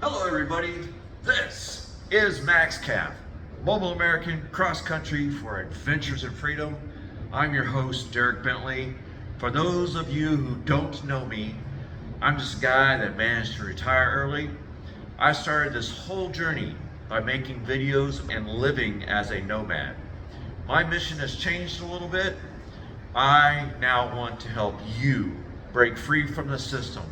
Hello everybody, this is MaxCaf, Mobile American Cross Country for Adventures and Freedom. I'm your host, Derek Bentley. For those of you who don't know me, I'm just a guy that managed to retire early. I started this whole journey by making videos and living as a nomad. My mission has changed a little bit. I now want to help you break free from the system.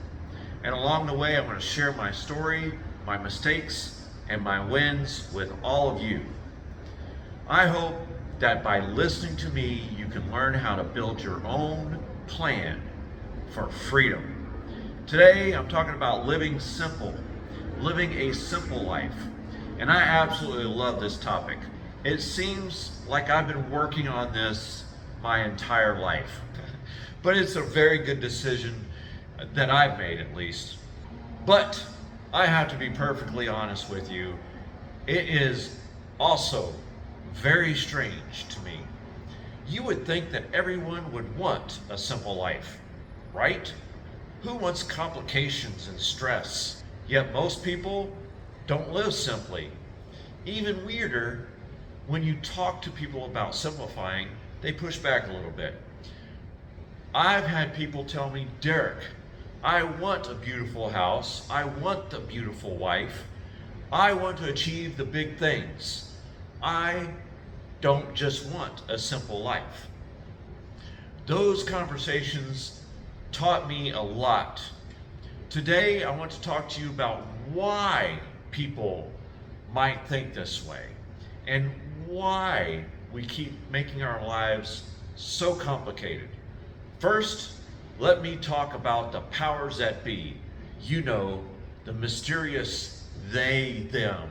And along the way, I'm going to share my story, my mistakes, and my wins with all of you. I hope that by listening to me, you can learn how to build your own plan for freedom. Today, I'm talking about living simple, living a simple life. And I absolutely love this topic. It seems like I've been working on this my entire life, but it's a very good decision that I've made, at least. But I have to be perfectly honest with you, it is also very strange to me. You would think that everyone would want a simple life, right? Who wants complications and stress? Yet most people don't live simply. Even weirder, when you talk to people about simplifying, they push back a little bit. I've had people tell me, Derek, I want a beautiful house. I want a beautiful wife. I want to achieve the big things. I don't just want a simple life. Those conversations taught me a lot. Today, I want to talk to you about why people might think this way and why we keep making our lives so complicated. First, let me talk about the powers that be. You know, the mysterious they, them.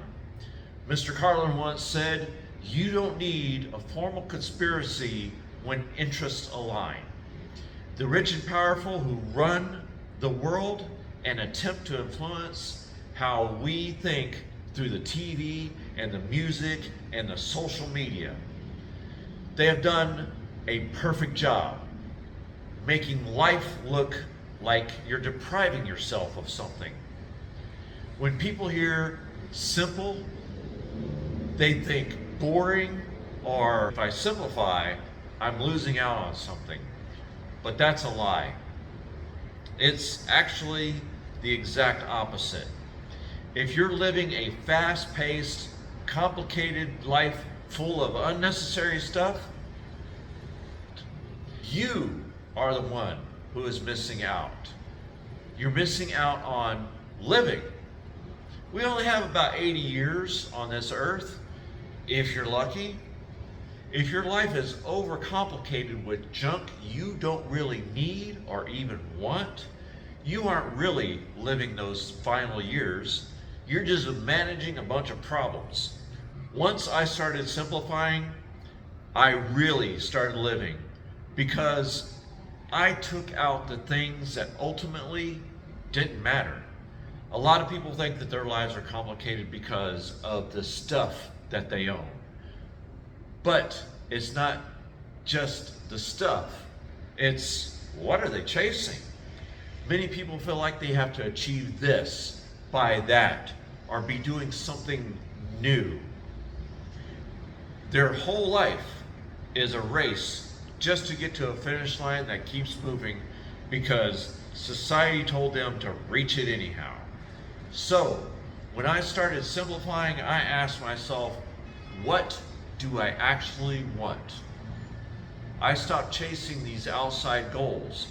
Mr. Carlin once said, you don't need a formal conspiracy when interests align. The rich and powerful who run the world and attempt to influence how we think through the TV and the music and the social media. They have done a perfect job making life look like you're depriving yourself of something. When people hear simple, they think boring, or if I simplify, I'm losing out on something. But that's a lie. It's actually the exact opposite. If you're living a fast-paced, complicated life full of unnecessary stuff, you are the one who is missing out. You're missing out on living. We only have about 80 years on this earth, if you're lucky. If your life is overcomplicated with junk you don't really need or even want, you aren't really living those final years. You're just managing a bunch of problems. Once I started simplifying, I really started living, because I took out the things that ultimately didn't matter. A lot of people think that their lives are complicated because of the stuff that they own. But it's not just the stuff, it's what are they chasing? Many people feel like they have to achieve this, buy that, or be doing something new. Their whole life is a race just to get to a finish line that keeps moving because society told them to reach it anyhow. So, when I started simplifying, I asked myself, what do I actually want? I stopped chasing these outside goals.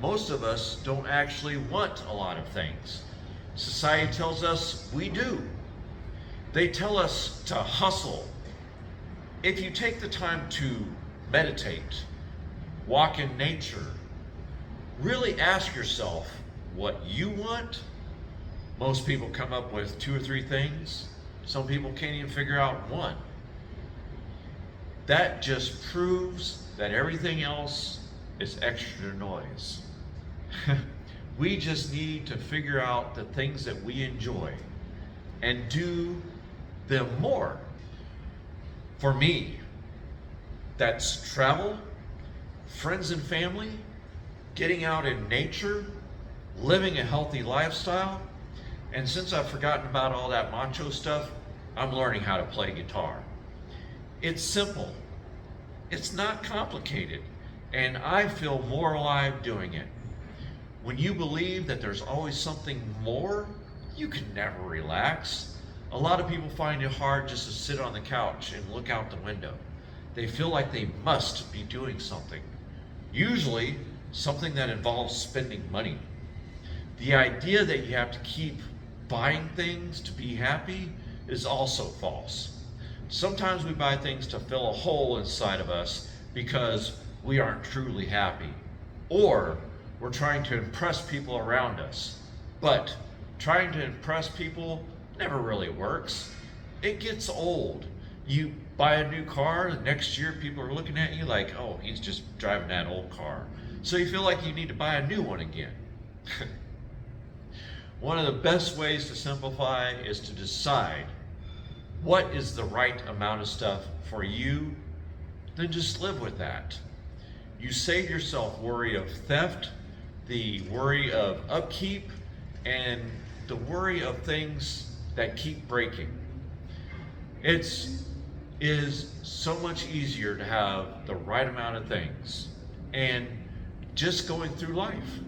Most of us don't actually want a lot of things. Society tells us we do. They tell us to hustle. If you take the time to meditate, walk in nature, really ask yourself what you want. Most people come up with 2 or 3 things. Some people can't even figure out one. That just proves that everything else is extra noise. We just need to figure out the things that we enjoy and do them more. For me, that's travel, friends and family, getting out in nature, living a healthy lifestyle, And since I've forgotten about all that macho stuff, I'm learning how to play guitar. It's simple. It's not complicated. And I feel more alive doing it. When you believe that there's always something more, you can never relax. A lot of people find it hard just to sit on the couch and look out the window. They feel like they must be doing something. Usually, something that involves spending money. The idea that you have to keep buying things to be happy is also false. Sometimes we buy things to fill a hole inside of us because we aren't truly happy, or we're trying to impress people around us. But trying to impress people never really works. It gets old. You buy a new car, the next year people are looking at you like, oh, he's just driving that old car. So you feel like you need to buy a new one again. One of the best ways to simplify is to decide what is the right amount of stuff for you, then just live with that. You save yourself worry of theft, the worry of upkeep, and the worry of things that keep breaking. It is so much easier to have the right amount of things and just going through life.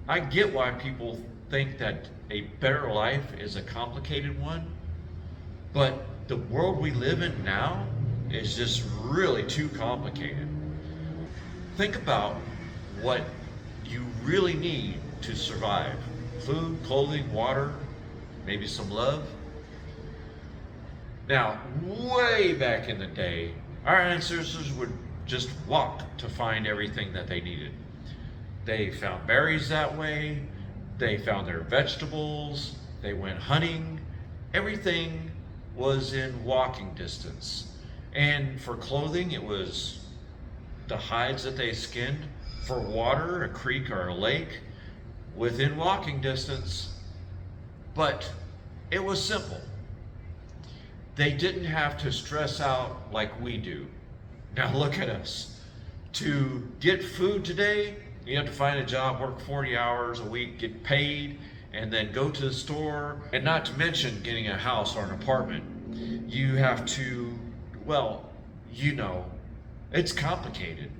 I get why people think that a better life is a complicated one, but the world we live in now is just really too complicated. Think about what you really need to survive. Food, clothing, water, maybe some love. Now, way back in the day, our ancestors would just walk to find everything that they needed. They found berries that way, they found their vegetables, they went hunting. Everything was in walking distance. And for clothing, it was the hides that they skinned. For water, a creek or a lake within walking distance. But it was simple. They didn't have to stress out like we do. Now look at us. To get food today, you have to find a job, work 40 hours a week, get paid, and then go to the store, and not to mention getting a house or an apartment. You have to, well, you know, it's complicated.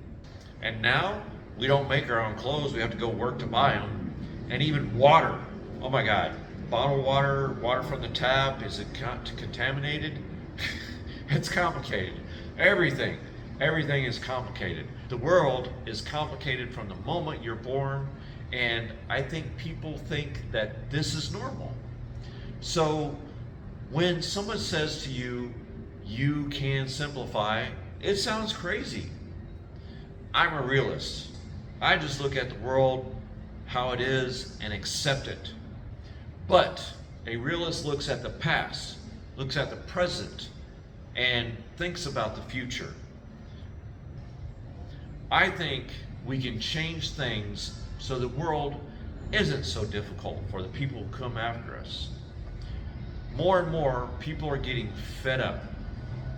And now, we don't make our own clothes, we have to go work to buy them. And even water, oh my God, bottled water, water from the tap, is it contaminated? It's complicated. Everything is complicated. The world is complicated from the moment you're born, and I think people think that this is normal. So when someone says to you, you can simplify, it sounds crazy. I'm a realist. I just look at the world how it is and accept it. But a realist looks at the past, looks at the present, and thinks about the future. I think we can change things so the world isn't so difficult for the people who come after us. More and more people are getting fed up.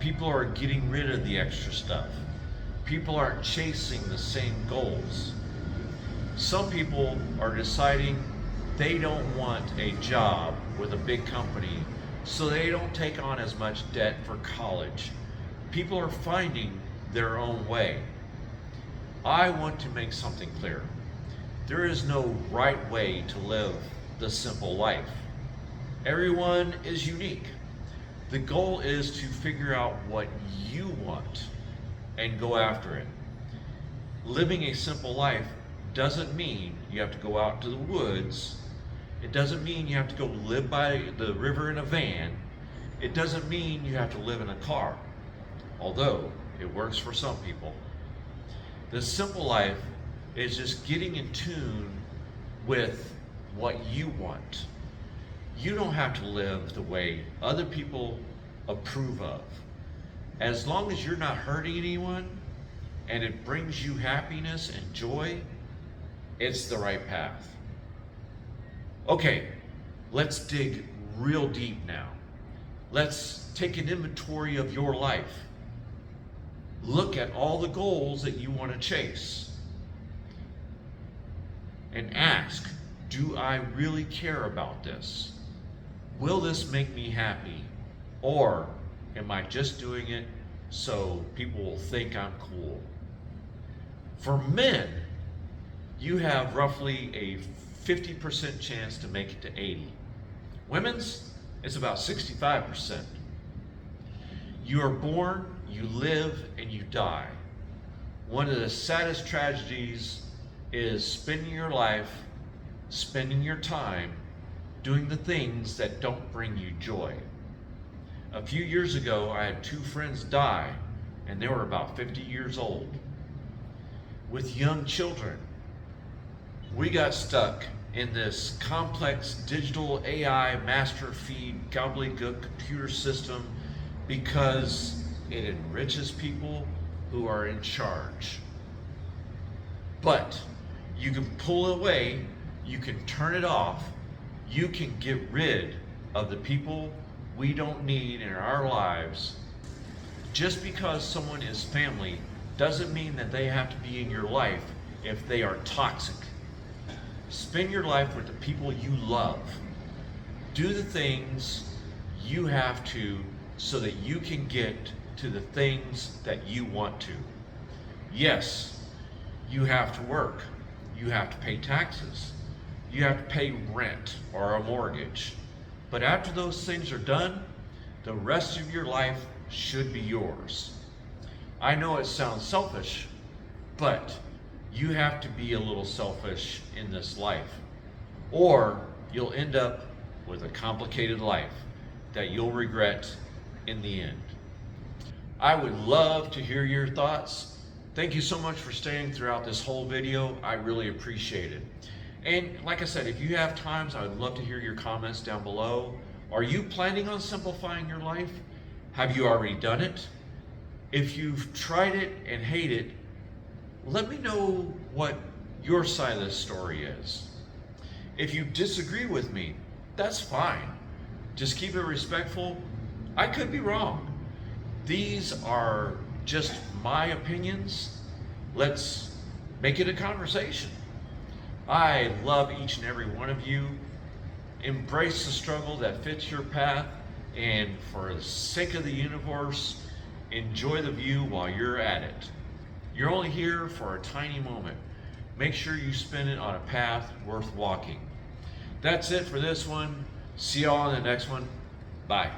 People are getting rid of the extra stuff. People aren't chasing the same goals. Some people are deciding they don't want a job with a big company, so they don't take on as much debt for college. People are finding their own way. I want to make something clear. There is no right way to live the simple life. Everyone is unique. The goal is to figure out what you want and go after it. Living a simple life doesn't mean you have to go out to the woods. It doesn't mean you have to go live by the river in a van. It doesn't mean you have to live in a car, although it works for some people. The simple life is just getting in tune with what you want. You don't have to live the way other people approve of. As long as you're not hurting anyone and it brings you happiness and joy, it's the right path. Okay, let's dig real deep now. Let's take an inventory of your life. Look at all the goals that you want to chase and ask, do I really care about this? Will this make me happy? Or am I just doing it so people will think I'm cool? For men, you have roughly a 50% chance to make it to 80. Women's, it's about 65%. You are born, you live, and you die. One of the saddest tragedies is spending your life, spending your time, doing the things that don't bring you joy. A few years ago, I had two friends die, and they were about 50 years old. With young children, we got stuck in this complex digital AI master feed gobbledygook computer system because it enriches people who are in charge. But you can pull it away, you can turn it off, you can get rid of the people we don't need in our lives. Just because someone is family doesn't mean that they have to be in your life if they are toxic. Spend your life with the people you love. Do the things you have to so that you can get to the things that you want to. Yes, you have to work. You have to pay taxes. You have to pay rent or a mortgage. But after those things are done, the rest of your life should be yours. I know it sounds selfish, but you have to be a little selfish in this life, or you'll end up with a complicated life that you'll regret in the end. I would love to hear your thoughts. Thank you so much for staying throughout this whole video. I really appreciate it. And like I said, if you have times, I would love to hear your comments down below. Are you planning on simplifying your life? Have you already done it? If you've tried it and hate it, let me know what your side of the story is. If you disagree with me, that's fine. Just keep it respectful. I could be wrong. These are just my opinions. Let's make it a conversation. I love each and every one of you. Embrace the struggle that fits your path, and for the sake of the universe, enjoy the view while you're at it. You're only here for a tiny moment. Make sure you spend it on a path worth walking. That's it for this one. See y'all on the next one. Bye.